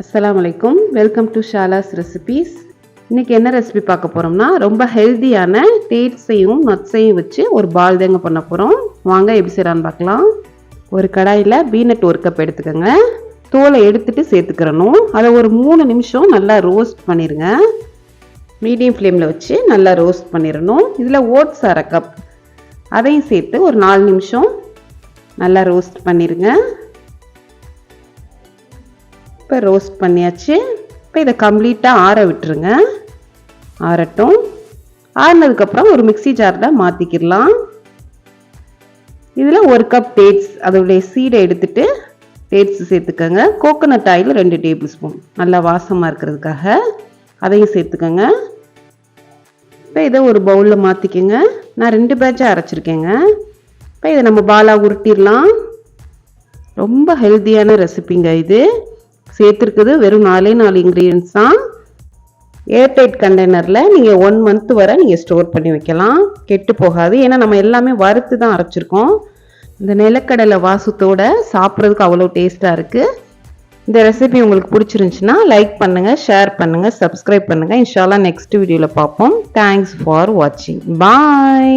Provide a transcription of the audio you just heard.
அஸ்ஸலாமு அலைக்கும். Welcome to Shala's recipes. இன்றைக்கி என்ன ரெசிபி பார்க்க போகிறோம்னா, ரொம்ப ஹெல்த்தியான டேட்ஸையும் நட்ஸையும் வச்சு ஒரு பால் தாங்க பண்ண போகிறோம். வாங்க எப்படி செய்யலான்னு பார்க்கலாம். ஒரு கடாயில் பீனட் ஒரு கப் எடுத்துக்கோங்க. தோலை எடுத்துகிட்டு சேர்த்துக்கிறணும். அதை ஒரு 3 நிமிஷம் நல்லா ரோஸ்ட் பண்ணிடுங்க. மீடியம் ஃப்ளேமில் வச்சு நல்லா ரோஸ்ட் பண்ணிடணும். இதில் ஓட்ஸ் அரை கப் அதையும் சேர்த்து ஒரு 4 நிமிஷம் நல்லா ரோஸ்ட் பண்ணிடுங்க. இப்போ ரோஸ்ட் பண்ணியாச்சு. இப்போ இதை கம்ப்ளீட்டாக ஆற விட்டுருங்க. ஆறட்டும். ஆறினதுக்கப்புறம் ஒரு மிக்சி ஜாரில் மாற்றிக்கிடலாம். இதில் 1 கப் டேட்ஸ் அதோடைய சீடை எடுத்துட்டு டேட்ஸ் சேர்த்துக்கோங்க. கோகோனட் ஆயில் 2 டேபிள் ஸ்பூன் நல்லா வாசமாக இருக்கிறதுக்காக அதையும் சேர்த்துக்கோங்க. இப்போ இதை ஒரு பவுலில் மாற்றிக்கோங்க. நான் 2 பேட்சாக அரைச்சிருக்கேங்க. இப்போ இதை நம்ம பாலாக உருட்டிடலாம். ரொம்ப ஹெல்த்தியான ரெசிபிங்க இது. சேர்த்துருக்குது வெறும் 4 இன்க்ரீடியன்ஸ் தான். ஏர்டைட் கண்டெய்னரில் நீங்கள் 1 மந்த் வரை நீங்கள் ஸ்டோர் பண்ணி வைக்கலாம். கெட்டு போகாது. ஏன்னா நம்ம எல்லாமே வறுத்து தான் அரைச்சிருக்கோம். இந்த நிலக்கடலை வாசத்தோட சாப்பிட்றதுக்கு அவ்வளோ டேஸ்ட்டாக இருக்குது. இந்த ரெசிபி உங்களுக்கு பிடிச்சிருந்துச்சுன்னா லைக் பண்ணுங்கள், ஷேர் பண்ணுங்கள், சப்ஸ்கிரைப் பண்ணுங்கள். இன்ஷால்லா நெக்ஸ்ட் வீடியோவில் பார்ப்போம். தேங்க்ஸ் ஃபார் வாட்சிங். பாய்.